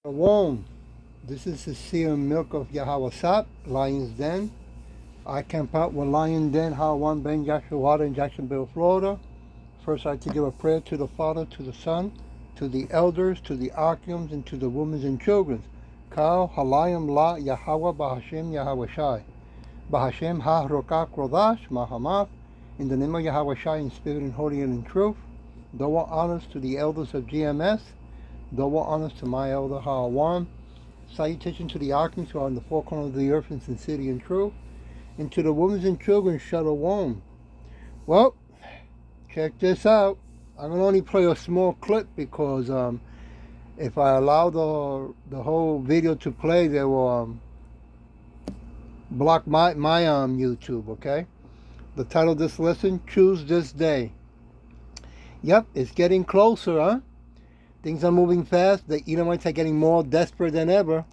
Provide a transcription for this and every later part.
Shalom. This is the Seer Milk of Yahawasat, Lion's Den. I camp out with Lion Den, Hawan Ben Yashawada in Jacksonville, Florida. First, I like to give a prayer to the Father, to the Son, to the elders, to the Archiums, and to the women and children. Kal Halayim La Yahawah Bahashem Yahawashai. Bahashem Ha Rokak Rodash Mahamath. In the name of Yahawashai, in spirit and holy and in truth. Double honors to the elders of GMS. Double honors to my elder Hawan. Salutation to the Archims who are in the four corners of the earth in sincerity and truth. And to the women and children, Shalom. Well, check this out. I'm going to only play a small clip because if I allow the whole video to play, they will block my YouTube, okay? The title of this lesson, Choose This Day. Yep, it's getting closer, huh? Things are moving fast. The Edomites are getting more desperate than ever.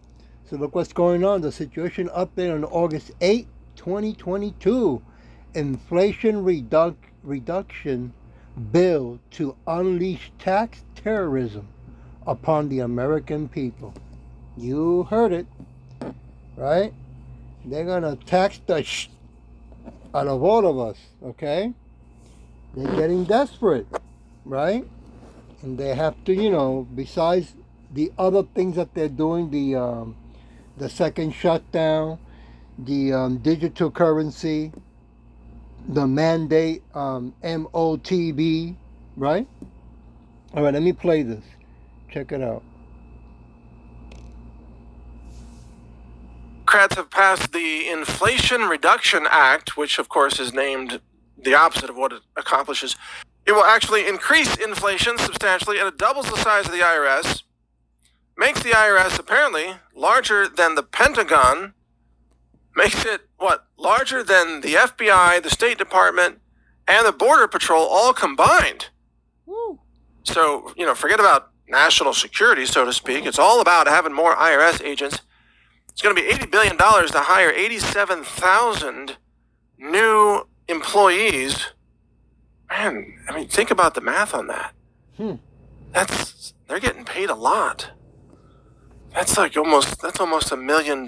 So look what's going on. The situation update on August 8, 2022. Inflation reduction bill to unleash tax terrorism upon the American people. You heard it, right? They're going to tax the out of all of us, okay? They're getting desperate, right? And they have to, besides the other things that they're doing, the second shutdown, the digital currency, the mandate, MOTB, right? All right, let me play this. Check it out. Democrats have passed the Inflation Reduction Act, which of course is named the opposite of what it accomplishes. It will actually increase inflation substantially, and it doubles the size of the IRS, makes the IRS apparently larger than the Pentagon, makes it, larger than the FBI, the State Department, and the Border Patrol all combined. Woo. So, forget about national security, so to speak. It's all about having more IRS agents. It's going to be $80 billion to hire 87,000 new employees. Man, think about the math on that. They're getting paid a lot. That's almost $1 million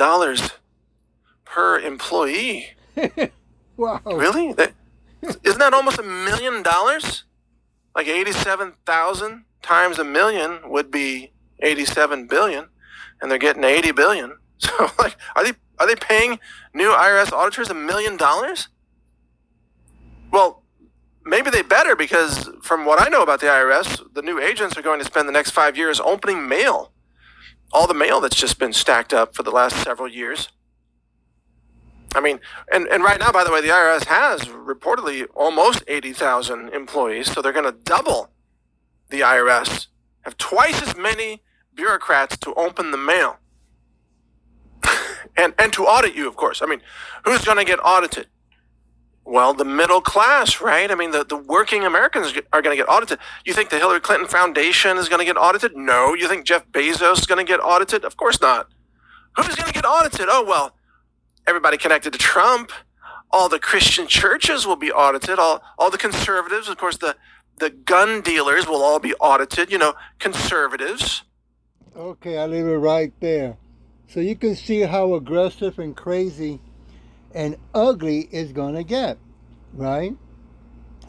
per employee. Wow. Really? Isn't that almost $1 million? Like 87,000 times $1 million would be 87 billion, and they're getting 80 billion. So, are they paying new IRS auditors $1 million? Well, maybe they better, because from what I know about the IRS, the new agents are going to spend the next 5 years opening mail. All the mail that's just been stacked up for the last several years. And right now, by the way, the IRS has reportedly almost 80,000 employees, so they're going to double the IRS, have twice as many bureaucrats to open the mail. and to audit you, of course. Who's going to get audited? Well, the middle class, right? The working Americans are going to get audited. You think the Hillary Clinton Foundation is going to get audited? No. You think Jeff Bezos is going to get audited? Of course not. Who's going to get audited? Oh, well, everybody connected to Trump. All the Christian churches will be audited. All the conservatives, of course, the gun dealers will all be audited. Conservatives. Okay, I'll leave it right there. So you can see how aggressive and crazy and ugly it's going to get, right?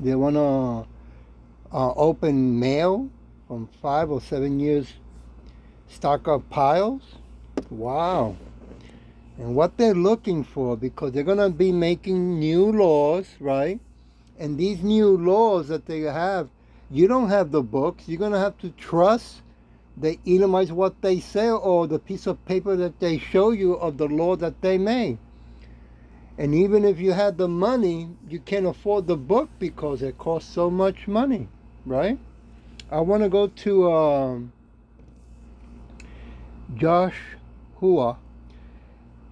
They want to open mail from 5 or 7 years, stock up piles. Wow. And what they're looking for, because they're going to be making new laws, right? And these new laws that they have, you don't have the books. You're going to have to trust the Edomites, what they say, or the piece of paper that they show you of the law that they made. And even if you had the money, you can't afford the book because it costs so much money, right? I want to go to Joshua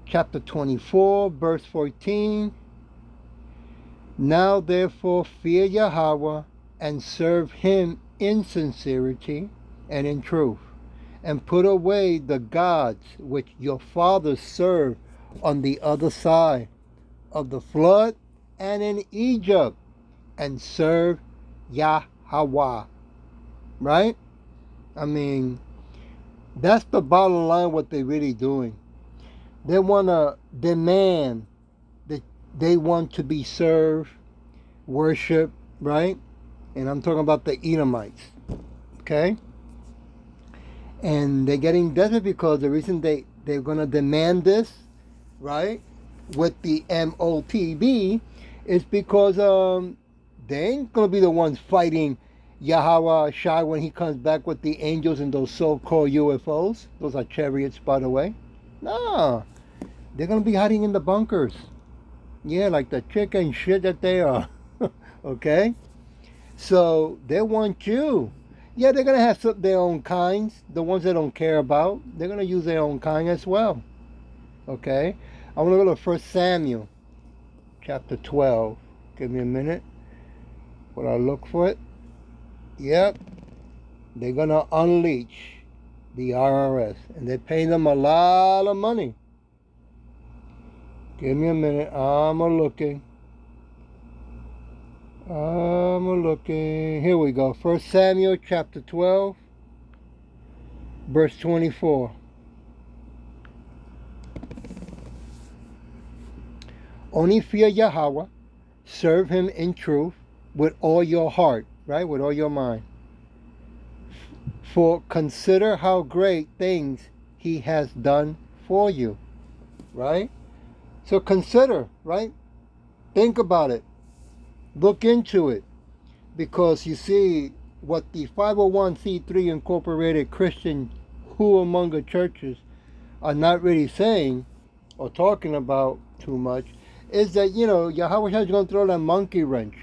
chapter 24, verse 14. Now therefore fear Yahweh and serve him in sincerity and in truth, and put away the gods which your fathers served on the other side of the flood and in Egypt, and serve Yahweh. Right? That's the bottom line, what they're really doing. They want to demand that they want to be served, worship, right? And I'm talking about the Edomites, okay? And they're getting desperate because the reason they're going to demand this, right, with the MOTB is because they ain't going to be the ones fighting Yahweh Shai when he comes back with the angels and those so-called UFOs. Those are chariots, by the way. No, they're going to be hiding in the bunkers. Yeah, like the chicken shit that they are. Okay? So they want you. Yeah, they're going to have their own kinds, the ones they don't care about. They're going to use their own kind as well. Okay? I want to go to 1 Samuel chapter 12. Give me a minute. Will I look for it? Yep. They're going to unleash the IRS. And they're paying them a lot of money. Give me a minute. I'm looking. Here we go. 1 Samuel chapter 12, verse 24. Only fear Yahweh, serve him in truth with all your heart, right? With all your mind. For consider how great things he has done for you, right? So consider, right? Think about it. Look into it. Because you see, what the 501c3 incorporated Christian Huamunga churches are not really saying or talking about too much is that, Yahweh is going to throw that monkey wrench.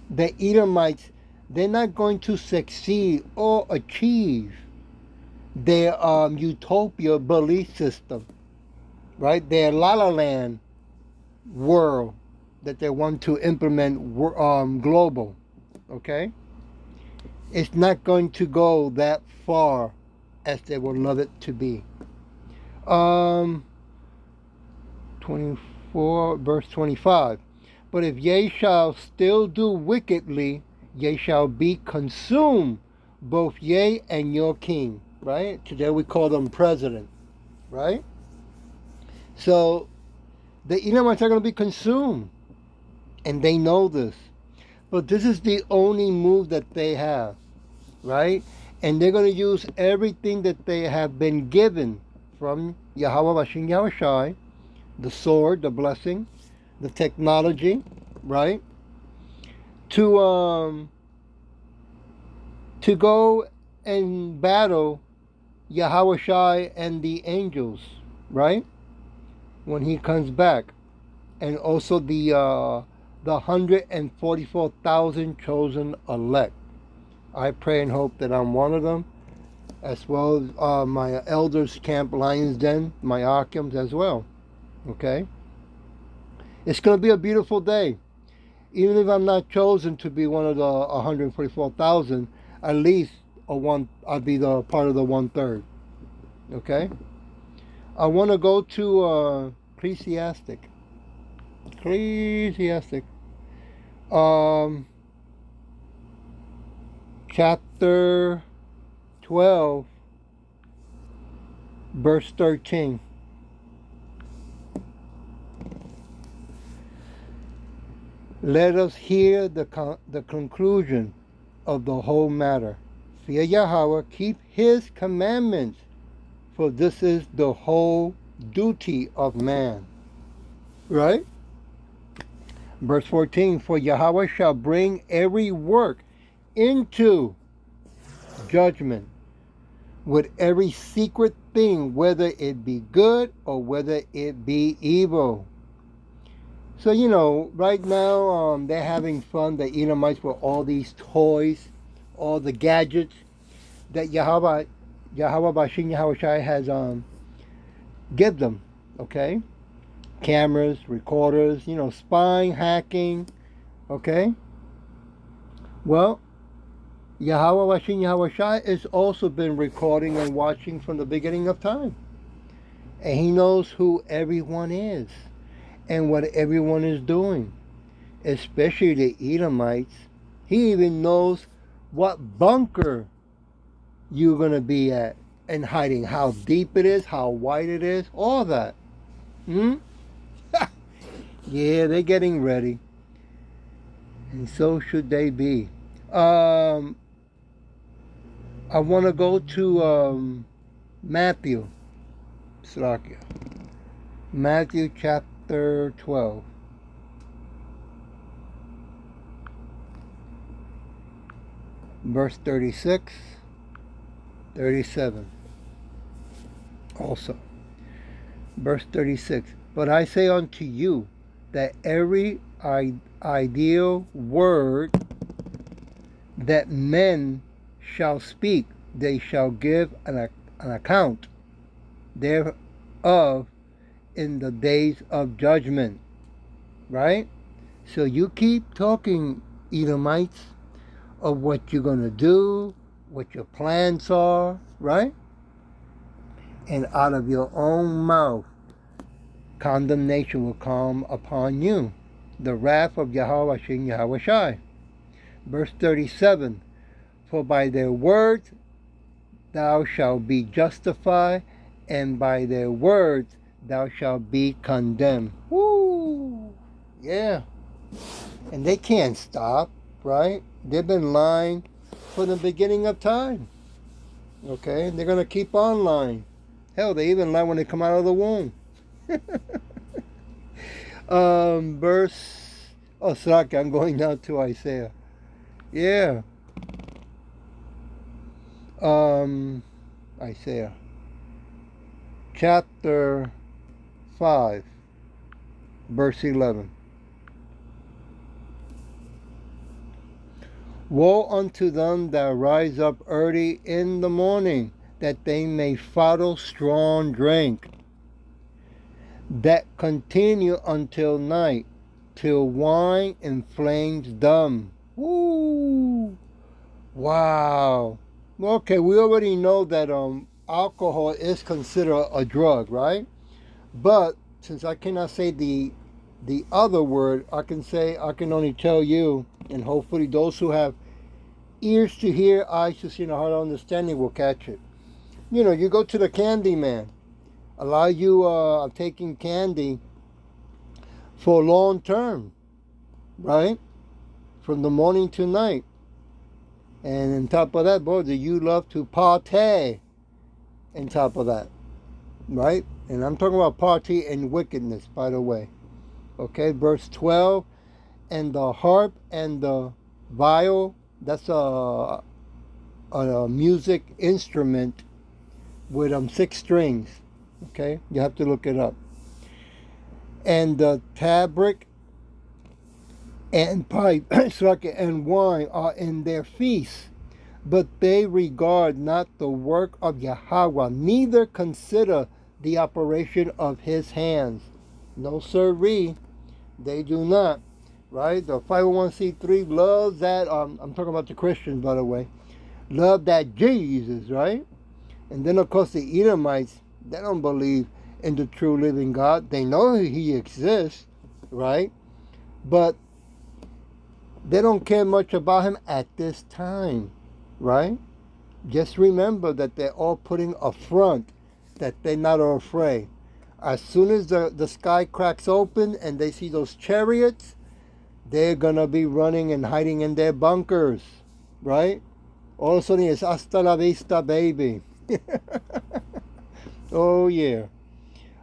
The Edomites, they're not going to succeed or achieve their utopia belief system, right? Their La La Land world that they want to implement global, okay? It's not going to go that far as they would love it to be. 24, verse 25. But if ye shall still do wickedly, ye shall be consumed, both ye and your king, right? Today we call them president, right? So the Edomites are going to be consumed, and they know this. But this is the only move that they have, right? And they're going to use everything that they have been given from Yahweh Bashin Yahweh Shai, the sword, the blessing, the technology, right? To go and battle Yahweh Shai and the angels, right? When he comes back. And also the 144,000 chosen elect. I pray and hope that I'm one of them, as well as my elders camp Lions Den, my Arkhams as well. Okay? It's going to be a beautiful day. Even if I'm not chosen to be one of the 144,000, at least I'll be the part of the 1/3. Okay? I want to go to Ecclesiastic. Chapter 12, verse 13. Let us hear the conclusion of the whole matter. Fear Yahweh, keep his commandments, for this is the whole duty of man. Right? Verse 14, for Yahweh shall bring every work into judgment with every secret thing, whether it be good or whether it be evil. So, right now they're having fun, the Edomites, with all these toys, all the gadgets that Yahweh Bashin Yahweh Shai has give them, okay? Cameras, recorders, spying, hacking, okay? Well, Yahweh Bashin Yahweh Shai has also been recording and watching from the beginning of time. And he knows who everyone is and what everyone is doing, especially the Edomites. He even knows what bunker you're going to be at and hiding how deep it is, how wide it is, all that. Hmm? Yeah, they're getting ready. And so should they be. I want to go to Matthew. Slakia. Matthew chapter 12. Verse 36, 37. Also. Verse 36. But I say unto you that every ideal word that men shall speak, they shall give an account thereof in the days of judgment. Right? So you keep talking, Edomites, of what you're going to do, what your plans are, right? And out of your own mouth, condemnation will come upon you. The wrath of Yahweh Shin Yahweh Shai. Verse 37. For by their words thou shalt be justified, and by their words thou shalt be condemned. Woo! Yeah. And they can't stop, right? They've been lying from the beginning of time. Okay? They're going to keep on lying. Hell, they even lie when they come out of the womb. Sorry, I'm going down to Isaiah. Yeah. Isaiah. Chapter 5, verse 11. Woe unto them that rise up early in the morning, that they may follow strong drink, that continue until night, till wine inflames them. Woo! Wow. Okay, we already know that alcohol is considered a drug, right? But since I cannot say the other word, I can only tell you, and hopefully those who have ears to hear, eyes to see, and a heart of understanding will catch it. You know, you go to the candy man. A lot of you are taking candy for long term, right? From the morning to night. And on top of that, boy, do you love to party on top of that, right? And I'm talking about party and wickedness, by the way. Okay, verse 12, and the harp and the viol, that's a music instrument with 6 strings. Okay, you have to look it up. And the tabret and pipe and wine are in their feasts, but they regard not the work of Yahweh, neither consider the operation of his hands. No sirree, they do not. Right? The 501c3 loves that. I'm talking about the Christians, by the way. Love that Jesus, right? And then, of course, the Edomites, they don't believe in the true living God. They know he exists, right? But they don't care much about him at this time, right? Just remember that they're all putting a front, that they're not afraid. As soon as the sky cracks open and they see those chariots, they're going to be running and hiding in their bunkers, right? All of a sudden it's hasta la vista, baby. Oh, yeah.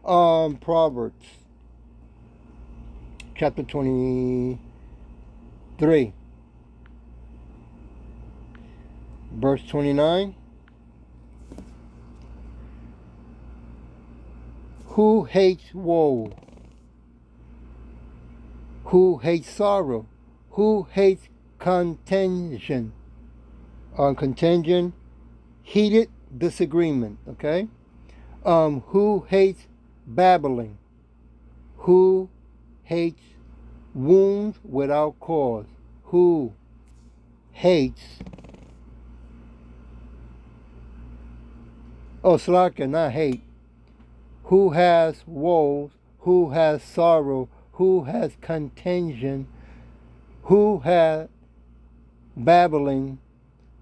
Proverbs, chapter 23, verse 29. Who hates woe? Who hates sorrow? Who hates contention? Heated disagreement, okay? Who hates babbling? Who hates wounds without cause? Who hates... Slacker, not hate. Who has woes? Who has sorrow? Who has contention? Who has babbling?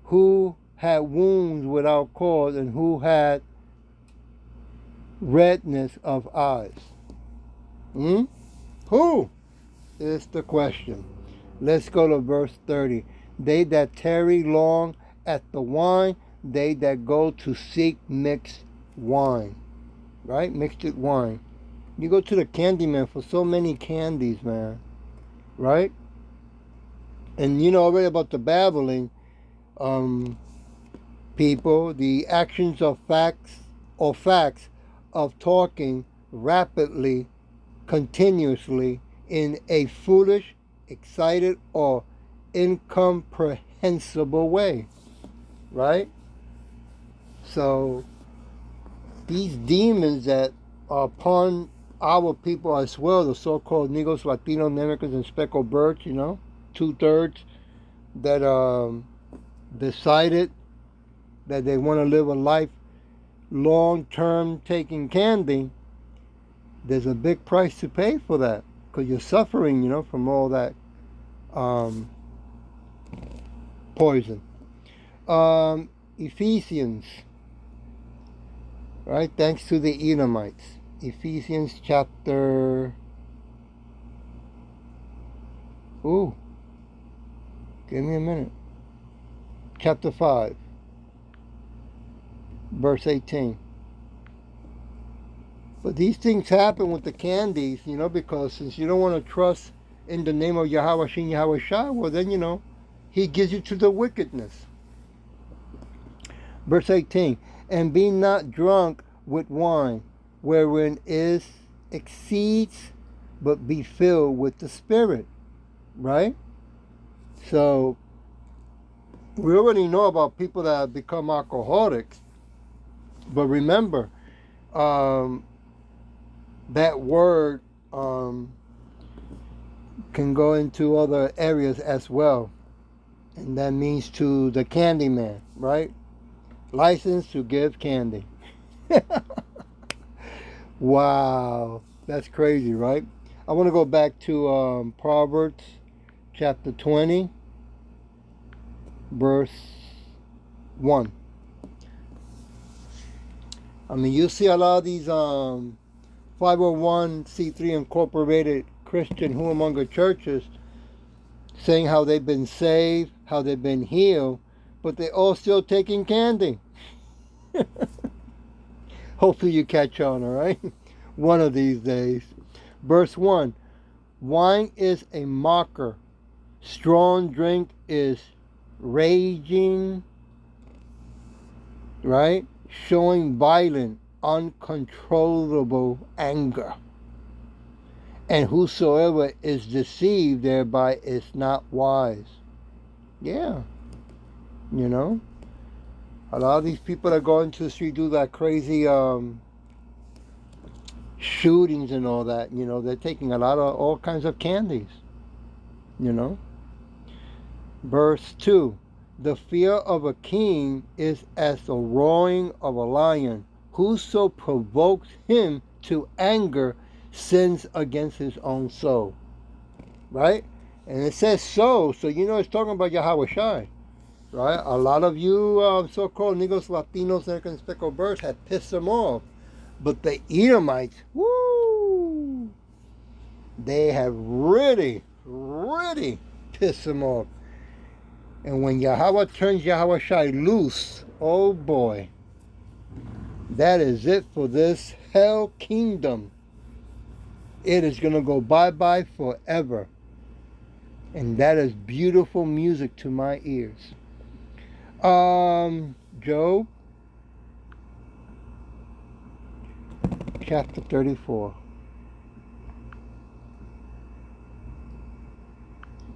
Who had wounds without cause, and who had redness of eyes? Who is the question? Let's go to verse 30. They that tarry long at the wine, they that go to seek mixed wine. Right? Mixed wine. You go to the candy man for so many candies, man. Right? And you know already about the babbling people, the actions of facts of talking rapidly, continuously in a foolish, excited, or incomprehensible way. Right? So these demons that are upon our people as well, the so-called Negros, Latinos, Americans, and speckled birds, 2/3 that decided that they want to live a life long-term taking candy. There's a big price to pay for that, because you're suffering, from all that poison. Ephesians, right? Thanks to the Edomites. Ephesians chapter... give me a minute. Chapter 5, verse 18. But these things happen with the candies, because since you don't want to trust in the name of Yahweh Shin Yahweh Shai, well then, he gives you to the wickedness. Verse 18. And be not drunk with wine, wherein is exceeds, but be filled with the Spirit. Right? So, we already know about people that have become alcoholics. But remember, that word can go into other areas as well. And that means to the candy man, right? License to give candy. Wow. That's crazy, right? I want to go back to Proverbs chapter 20, verse 1. You see a lot of these 501c3 incorporated Christian Huamonga churches saying how they've been saved, how they've been healed, but they're all still taking candy. Hopefully you catch on, all right? One of these days. Verse 1. Wine is a mocker. Strong drink is raging, right? Showing violent, uncontrollable anger. And whosoever is deceived thereby is not wise. Yeah. A lot of these people that go into the street do that crazy shootings and all that, they're taking a lot of all kinds of candies. Verse 2. The fear of a king is as the roaring of a lion. Whoso provokes him to anger sins against his own soul. Right? And it says so it's talking about Yahweh Shai. Right? A lot of you so-called Negros, Latinos, Americans, speckled birds had pissed them off. But the Edomites, woo! They have really, really pissed them off. And when Yahweh turns Yahweh Shai loose, oh boy, that is it for this hell kingdom. It is going to go bye-bye forever. And that is beautiful music to my ears. Job chapter 34.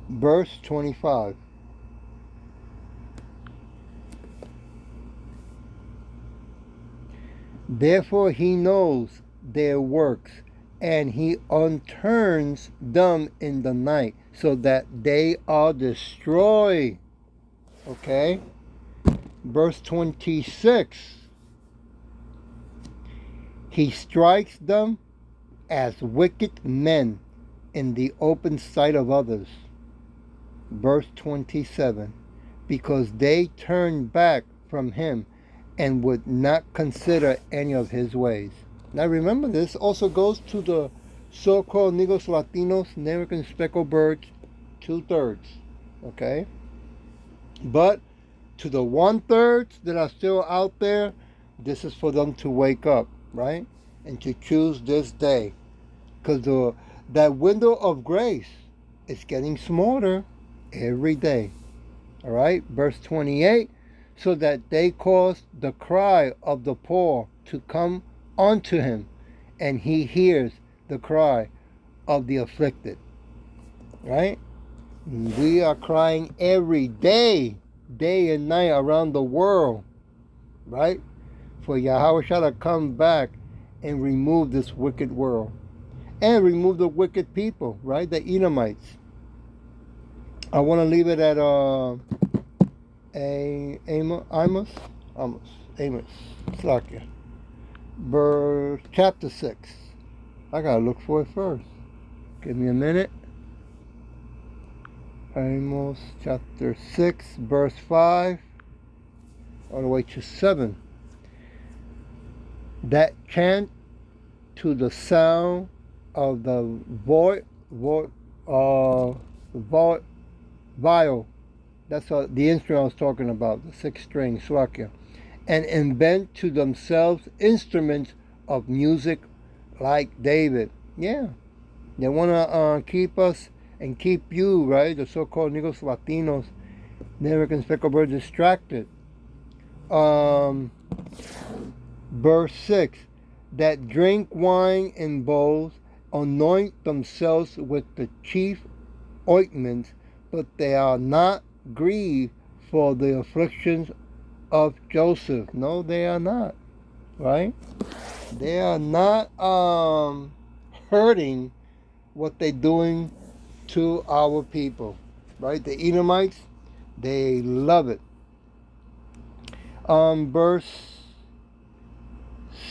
Verse 25. Therefore he knows their works, and he unturns them in the night, so that they are destroyed. Okay? Verse 26. He strikes them as wicked men in the open sight of others. Verse 27. because they turned back from him and would not consider any of his ways. Now remember, this also goes to the so-called Negros Latinos, American speckled birds, 2/3, okay? But to the 1/3 that are still out there, this is for them to wake up, right? And to choose this day. Because that window of grace is getting smaller every day. All right, verse 28, so that they cause the cry of the poor to come unto him, and he hears the cry of the afflicted. Right? We are crying every day, day and night around the world, right? For Yahweh shall come back and remove this wicked world. And remove the wicked people, right? The Edomites. I want to leave it at Amos, Slakia. Verse chapter 6. I gotta look for it first. Give me a minute. Amos chapter 6, verse 5, all the way to 7. That chant to the sound of the viol. That's the instrument I was talking about, the 6-string, Slakia. And invent to themselves instruments of music like David. Yeah. They want to keep us and keep you, right, the so-called Negros Latinos, the American speckled bird, distracted. Verse 6, that drink wine in bowls, anoint themselves with the chief ointments, but they are not grieved for the afflictions of Joseph. No, they are not, right? They are not hurting what they're doing to our people, right? The Edomites, they love it. Verse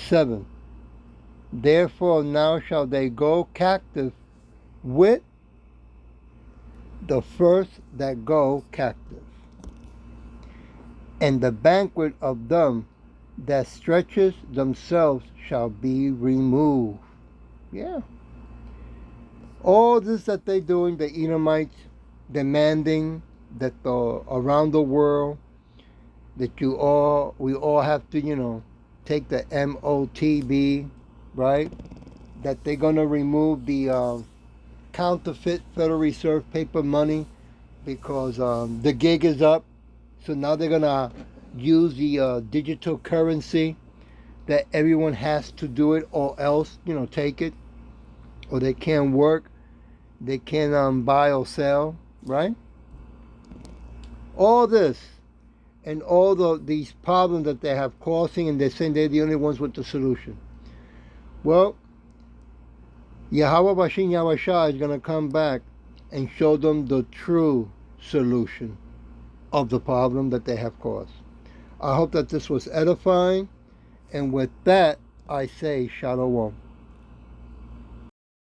7. Therefore now shall they go captive with the first that go captive, and the banquet of them that stretches themselves shall be removed. Yeah. All this that they're doing, the Edomites, demanding that around the world that we all have to, take the MOTB, right? That they're gonna remove the counterfeit Federal Reserve paper money because the gig is up. So now they're gonna use the digital currency that everyone has to do it or else, take it, or they can't work, they can't buy or sell, right? All this and all these problems that they have causing, and they're saying they're the only ones with the solution. Well, Yahweh Bashin Yahweh is going to come back and show them the true solution of the problem that they have caused. I hope that this was edifying, and with that, I say Shalom.